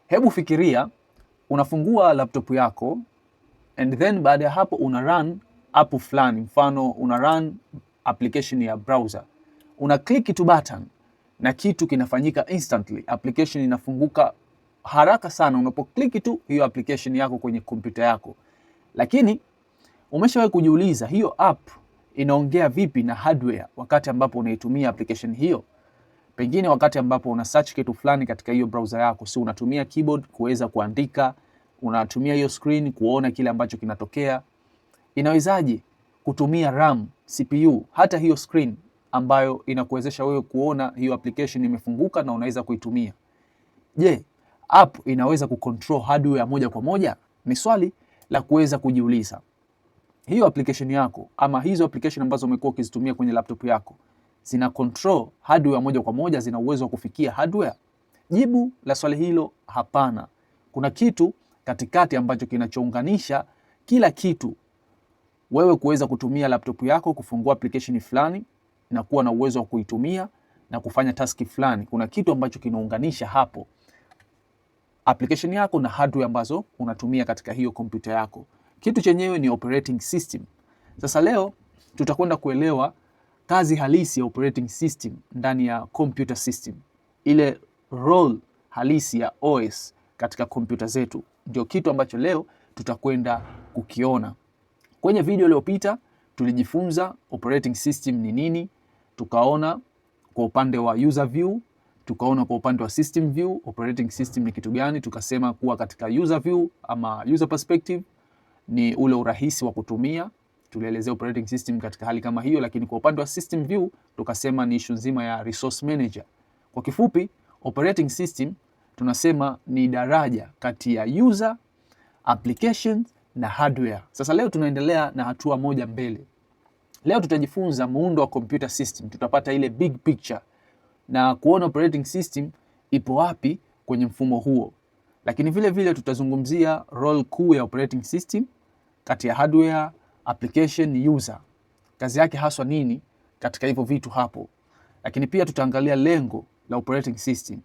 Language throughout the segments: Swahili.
Hebu fikiria unafungua laptop yako and then baada ya hapo una run app fulani, mfano una run application ya browser. Una click tu button na kitu kinafanyika instantly. Application inafunguka haraka sana unapo click tu hiyo application yako kwenye kompyuta yako. Lakini umeshawahi kujiuliza hiyo app inaongea vipi na hardware wakati ambapo unaitumia application hiyo? Pengine wakati ambapo una search kitu fulani katika hiyo browser yako, si unatumia keyboard kuweza kuandika, unatumia hiyo screen kuona kile ambacho kinatokea. Inawezaje kutumia RAM, CPU, hata hiyo screen ambayo inakuwezesha wewe kuona hiyo application imefunguka na unaweza kuitumia? Je, app inaweza kucontrol hardware moja kwa moja? Ni swali la kuweza kujiuliza. Hiyo application yako ama hizo application ambazo umekuwa ukizitumia kwenye laptop yako zina control hardware moja kwa moja, zina uwezo wa kufikia hardware? Jibu la swali hilo hapana. Kuna kitu katikati ambacho kinachounganisha kila kitu wewe kuweza kutumia laptop yako kufungua application fulani na kuwa na uwezo wa kuitumia na kufanya taski fulani. Kuna kitu ambacho kinaunganisha hapo application yako na hardware ambazo unatumia katika hiyo kompyuta yako. Kitu chenyewe ni operating system. Sasa leo tutakwenda kuelewa kazi halisi ya operating system ndani ya computer system. Ile role halisi ya OS katika kompyuta zetu ndio kitu ambacho leo tutakwenda kukiona. Kwenye video iliyopita tulijifunza operating system ni nini, tukaona kwa upande wa user view, tukaona kwa upande wa system view operating system ni kitu gani. Tukasema kuwa katika user view ama user perspective ni ule urahisi wa kutumia, tulielezea operating system katika hali kama hiyo. Lakini kwa upande wa system view tukasema ni issue nzima ya resource manager. Kwa kifupi, operating system tunasema ni daraja kati ya user, application na hardware. Sasa leo tunaendelea na hatua moja mbele. Leo tutajifunza muundo wa computer system, tutapata ile big picture na kuona operating system ipo wapi kwenye mfumo huo. Lakini vile vile tutazungumzia role kuu ya operating system kati ya hardware, application, user. Kazi yake haswa nini katika hivyo vitu hapo. Lakini pia tutaangalia lengo la operating system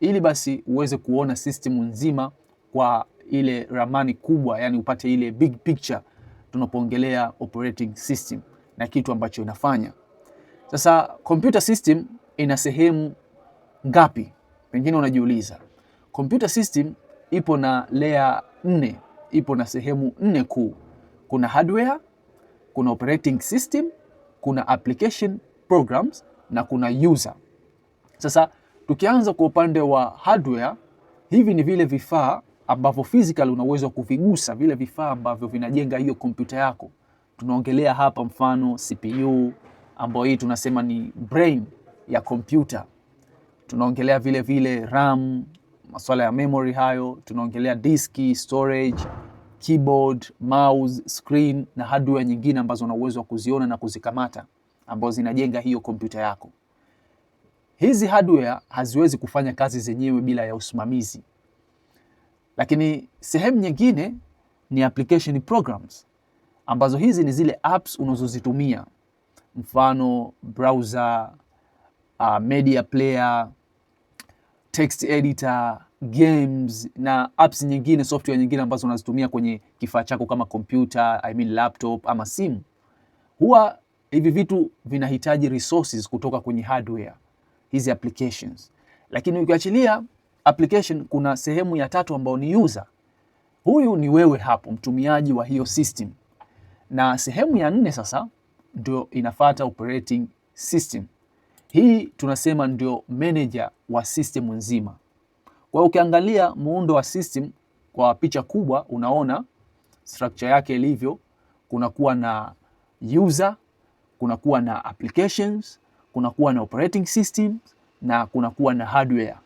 ili basi uweze kuona system nzima kwa ile ramani kubwa, yani upate ile big picture tunapoongelea operating system na kitu ambacho inafanya. Sasa computer system ina sehemu ngapi? Pengine unajiuliza. Computer system ipo na layer 4, ipo na sehemu 4 kuu. Kuna hardware, kuna operating system, kuna application programs na kuna user. Sasa tukianza kwa upande wa hardware, hivi ni vile vifaa ambavyo physical una uwezo wa kuvigusa, vile vifaa ambavyo vinajenga hiyo kompyuta yako. Tunaongelea hapa mfano CPU ambayo hii tunasema ni brain ya kompyuta. Tunaongelea vile vile RAM, masuala ya memory hayo, tunaongelea diski, storage, keyboard, mouse, screen na hardware nyingine ambazo una uwezo wa kuziona na kuzikamata ambazo zinajenga hiyo kompyuta yako. Hizi hardware haziwezi kufanya kazi zenyewe bila ya usimamizi. Lakini sehemu nyingine ni application programs ambazo hizi ni zile apps unazozitumia, mfano browser, media player, text editor, games na apps nyingine, software nyingine ambazo unazitumia kwenye kifaa chako kama computer, laptop ama simu. Huwa hivi vitu vinahitaji resources kutoka kwenye hardware, hizi applications. Lakini ukiachilia application, kuna sehemu ya tatu ambayo ni user. Huyu ni wewe hapo, mtumiaji wa hiyo system. Na sehemu ya 4 sasa ndio inafuata operating system. Hii tunasema ndio manager wa system nzima. Kwa hiyo ukiangalia muundo wa system kwa picha kubwa, unaona structure yake ilivyo. Kunakuwa na user, kunakuwa na applications, kunakuwa na operating system na kunakuwa na hardware.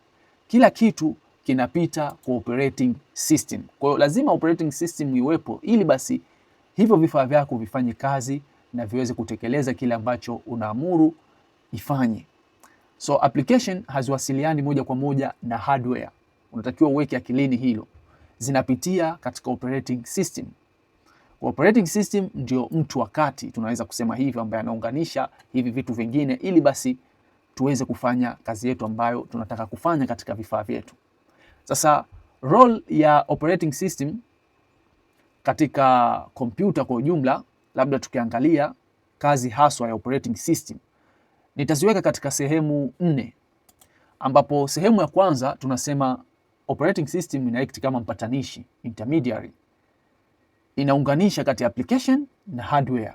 Kila kitu kinapita kwa operating system. Kwa hiyo lazima operating system iwepo ili basi hivyo vifaa vyako vifanye kazi na viweze kutekeleza kile ambacho unaamuru ifanye. So application haziwasiliani moja kwa moja na hardware. Unatakiwa uweke akilini hilo. Zinapitia katika operating system. Operating system ndio mtu wa kati, tunaweza kusema hivyo, ambaye anaunganisha hivi vitu vingine ili basi tuweze kufanya kazi yetu ambayo tunataka kufanya katika vifaa vyetu. Sasa Role ya operating system katika kompyuta kwa ujumla, labda tukiangalia kazi haswa ya operating system, nitaziweka katika sehemu 4, ambapo sehemu ya kwanza tunasema operating system ina act kama mpatanishi, intermediary. Inaunganisha kati ya application na hardware.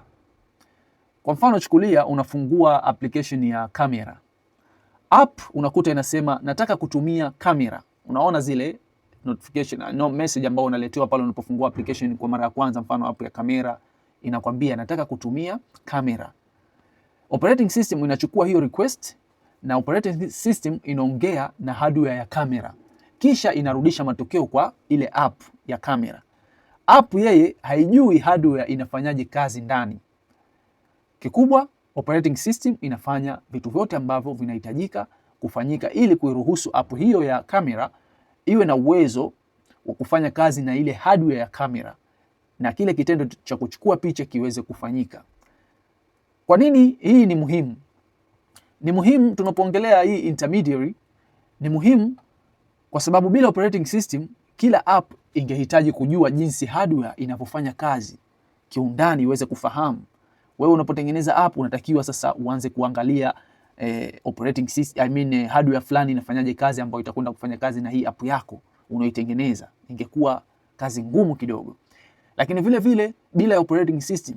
Kwa mfano, chukulia unafungua application ya kamera. App unakuta inasema nataka kutumia kamera. Unaona zile notification, no message ambao unaletewa pale unapofungua application kwa mara ya kwanza, mfano app ya kamera inakwambia nataka kutumia kamera. Operating system inachukua hiyo request na operating system inaongea na hardware ya kamera, kisha inarudisha matokeo kwa ile app ya kamera. App yeye haijui hardware inafanyaje kazi ndani. Kikubwa, operating system inafanya vitu vyote ambavyo vinahitajika kufanyika ili kuiruhusu app hiyo ya kamera iwe na uwezo wa kufanya kazi na ile hardware ya kamera na kile kitendo cha kuchukua picha kiweze kufanyika. Kwa nini hii ni muhimu? Ni muhimu tunapoongelea hii intermediary, ni muhimu kwa sababu bila operating system kila app ingehitaji kujua jinsi hardware inavyofanya kazi kiundani, iweze kufahamu. Wewe unapotengeneza app unatakiwa sasa uanze kuangalia operating system, hardware fulani inafanyaje kazi ambayo itakwenda kufanya kazi na hii app yako unaoitengeneza. Ingekuwa kazi ngumu kidogo. Lakini vile vile bila operating system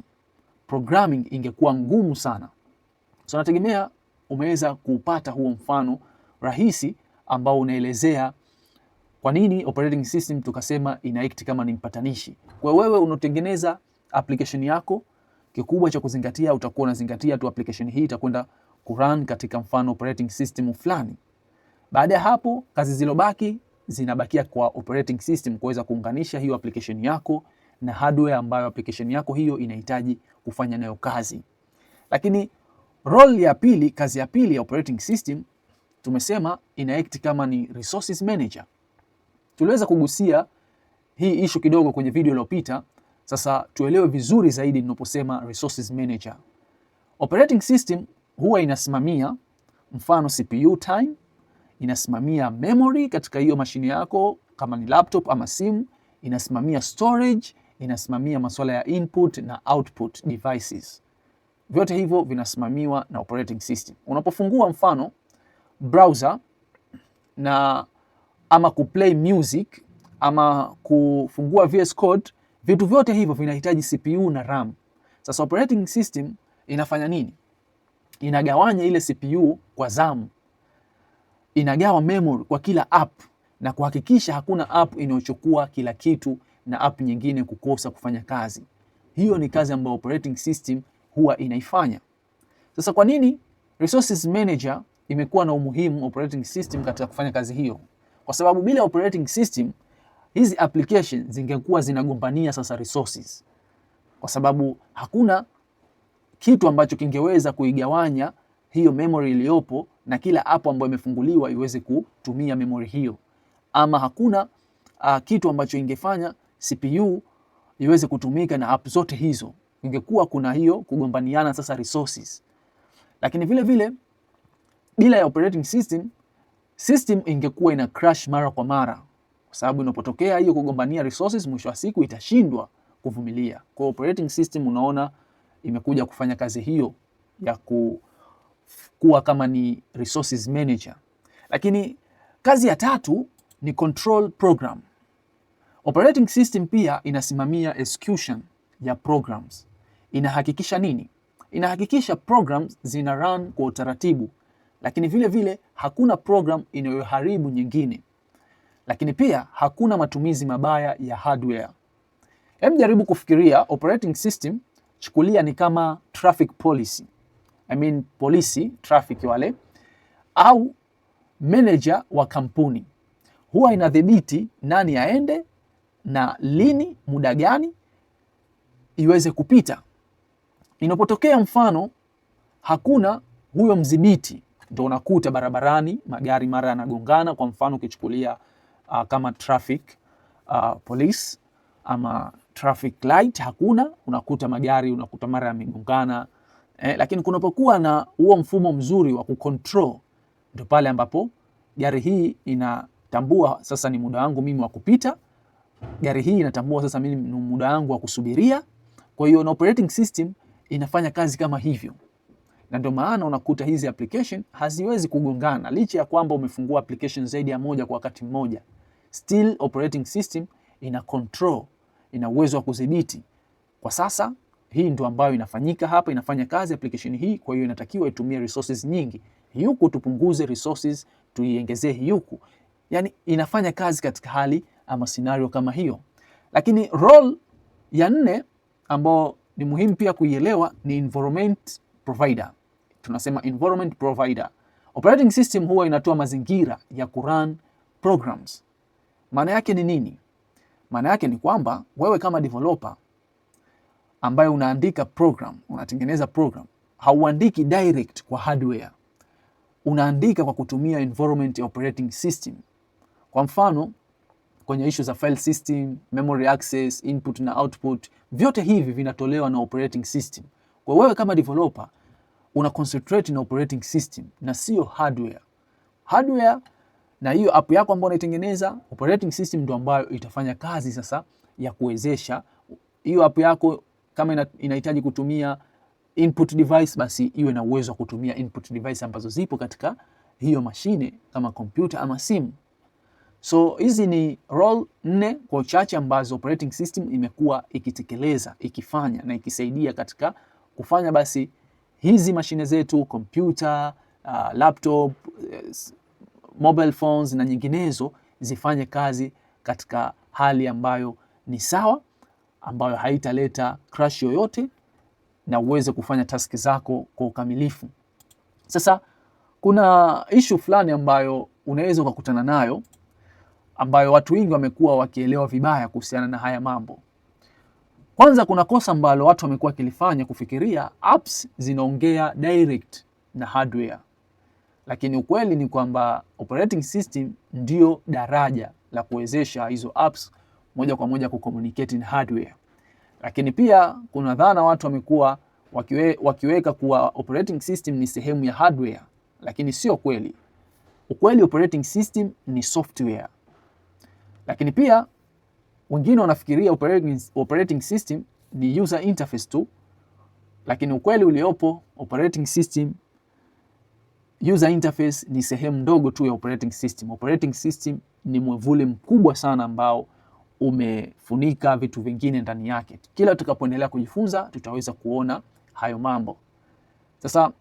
programming ingekuwa ngumu sana. So nategemea umeweza kupata huo mfano rahisi ambao unaelezea kwa nini operating system tukasema ina act kama ni mpatanishi. Kwa wewe unatengeneza application yako, kikubwa cha kuzingatia utakuwa unazingatia tu application hii itakwenda kurun katika mfano operating system fulani. Baada ya hapo kazi zilobaki zinabakia kwa operating system kuweza kuunganisha hiyo application yako na hardware ambayo application yako hiyo inahitaji kufanya nayo kazi. Lakini role ya pili, kazi ya pili ya operating system tumesema ina act kama ni resources manager. Tuliweza kugusia hii issue kidogo kwenye video iliyopita. Sasa tuelewe vizuri zaidi ninaposema resources manager. Operating system huwa inasimamia mfano CPU time, inasimamia memory katika hiyo mashine yako kama ni laptop ama simu, inasimamia storage, inasimamia masuala ya input na output devices. Vyote hivyo vinasimamiwa na operating system. Unapofungua mfano browser na ama kuplay music ama kufungua VS Code, vitu vyote hivyo vinahitaji CPU na RAM. Sasa operating system inafanya nini? Inagawanya ile CPU kwa zamu, inagawa memory kwa kila app na kuhakikisha hakuna app inayochukua kila kitu na app nyingine kukosa kufanya kazi. Hiyo ni kazi ambayo operating system huwa inaifanya. Sasa kwa nini resources manager imekuwa na umuhimu operating system katika kufanya kazi hiyo? Kwa sababu bila operating system hizi applications zingekuwa zinagombania sasa resources, kwa sababu hakuna kitu ambacho kingeweza kuigawanya hiyo memory iliyopo na kila app ambayo imefunguliwa iweze kutumia memory hiyo, ama hakuna kitu ambacho ingefanya CPU iweze kutumika na app zote hizo. Ingekuwa kuna hiyo kugombaniana sasa resources. Lakini vile vile bila ya operating system ingekuwa ina crash mara kwa mara, kwa sababu inapotokea hiyo kugombania resources, mwisho wa siku itashindwa kuvumilia. Kwa operating system unaona imekuja kufanya kazi hiyo ya kuwa kama ni resources manager. Lakini kazi ya tatu ni control program. Operating system pia inasimamia execution ya programs. Inahakikisha nini? Inahakikisha programs zina run kwa utaratibu, lakini vile vile hakuna program inayoharibu nyingine. Lakini pia hakuna matumizi mabaya ya hardware. Hebu jaribu kufikiria operating system, chukulia ni kama traffic policy. Polisi, traffic wale, au manager wa kampuni. Huwa inadhibiti nani aende na lini, muda gani iweze kupita. Inapotokea mfano hakuna huyo mdhibiti, ndio unakuta barabarani magari mara yanagongana. Kwa mfano ukichukulia kama traffic police ama traffic light, hakuna, unakuta magari unakuta mara yamegongana. Lakini kunapokuwa na huo mfumo mzuri wa kucontrol, ndio pale ambapo gari hii tambua sasa ni muda wangu mimi wa kupita. Gari hii inatambua sasa mimi ni muda wangu wa kusubiria. Kwa hiyo na operating system inafanya kazi kama hivyo, na ndio maana unakuta hizi application haziwezi kugongana, licha ya kwamba umefungua application zaidi ya moja kwa wakati mmoja. Still operating system ina control, ina uwezo wa kudhibiti. Kwa sasa hii ndio ambayo inafanyika hapa, inafanya kazi application hii. Kwa hiyo inatakiwa itumie resources nyingi, huku tupunguze resources tuiongezee huku. Yani inafanya kazi katika hali ama scenario kama hiyo. Lakini role ya 4 ambao ni muhimu pia kuielewa ni environment provider. Tunasema environment provider. Operating system huwa inatoa mazingira ya kurun programs. Maana yake ni nini? Maana yake ni kwamba wewe kama developer ambaye unaandika program, unatengeneza program, hauandiki direct kwa hardware. Unaandika kwa kutumia environment operating system. Kwa mfano, kwenye issue za file system, memory access, input na output, vyote hivi vinatolewa na operating system. Kwa wewe kama developer una concentrate na operating system na sio hardware. Hardware na hiyo app yako ambayo unaitengeneza, operating system ndio ambayo itafanya kazi sasa ya kuwezesha hiyo app yako. Kama inahitaji kutumia input device, basi iwe na uwezo wa kutumia input device ambazo zipo katika hiyo mashine kama kompyuta ama simu. So hizi ni role 4 kwa uchache ambazo operating system imekuwa ikitekeleza, ikifanya na ikisaidia katika kufanya basi hizi mashine zetu, kompyuta, laptop, mobile phones na nyinginezo zifanye kazi katika hali ambayo ni sawa, ambayo haitaleta crash yoyote, na uweze kufanya task zako kwa ukamilifu. Sasa kuna issue fulani ambayo unaweza ukakutana nayo, ambayo watu wengi wamekuwa wakielewa vibaya kuhusiana na haya mambo. Kwanza, kuna kosa ambalo watu wamekuwa wakilifanya, kufikiria apps zinaongea direct na hardware. Lakini ukweli ni kwamba operating system ndio daraja la kuwezesha hizo apps moja kwa moja kucommunicate na hardware. Lakini pia kuna dhana watu wamekuwa wakiweka kuwa operating system ni sehemu ya hardware, lakini sio kweli. Ukweli operating system ni software. Lakini pia wengine wanafikiria operating system ni user interface tu, lakini ukweli uliopo, operating system user interface ni sehemu ndogo tu ya operating system. Operating system ni mwavuli mkubwa sana ambao umefunika vitu vingine ndani yake. Kila tutakapoendelea kujifunza tutaweza kuona hayo mambo. Sasa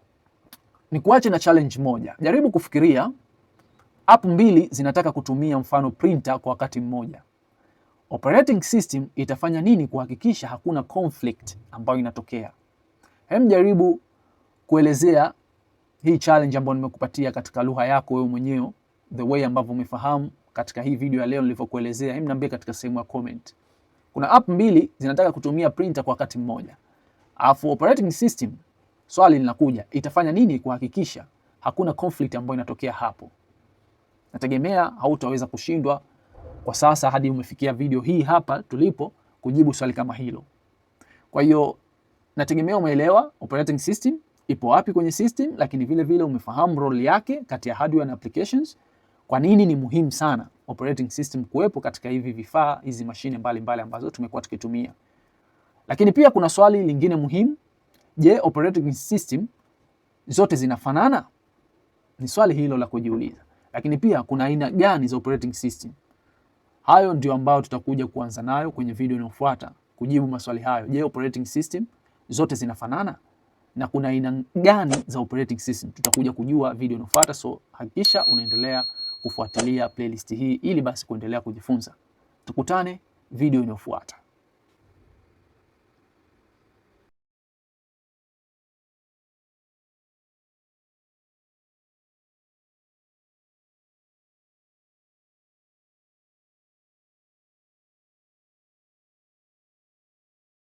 ni kuache na challenge moja. Jaribu kufikiria app 2 zinataka kutumia mfano printer kwa wakati mmoja. Operating system itafanya nini kuhakikisha hakuna conflict ambayo inatokea? Jaribu kuelezea hii challenge ambayo nimekupatia katika lugha yako wewe mwenyewe, the way ambavyo umefahamu katika hii video ya leo nilivyokuelezea. Niambie katika sehemu ya comment. Kuna app 2 zinataka kutumia printer kwa wakati mmoja. Alafu operating system, swali linakuja, itafanya nini kuhakikisha hakuna conflict ambayo inatokea hapo? Nategemea hautaweza kushindwa kwa sasa hadi umefikia video hii hapa tulipo kujibu swali kama hilo. Kwa hiyo nategemea umeelewa operating system ipo wapi kwenye system, lakini vile vile umefahamu role yake kati ya hardware na applications. Kwa nini ni muhimu sana operating system kuwepo katika hivi vifaa, hizi mashine mbalimbali ambazo tumekuwa tukitumia. Lakini pia kuna swali lingine muhimu. Je, operating system zote zinafanana? Ni swali hilo la kujiuliza. Lakini pia kuna aina gani za operating system? Hayo ndio ambayo tutakuja kuanza nayo kwenye video inayofuata, kujibu maswali hayo. Je, operating system zote zinafanana? Na kuna aina gani za operating system? Tutakuja kujua video inayofuata, so hakikisha unaendelea kufuatilia playlist hii ili basi kuendelea kujifunza. Tukutane video inayofuata.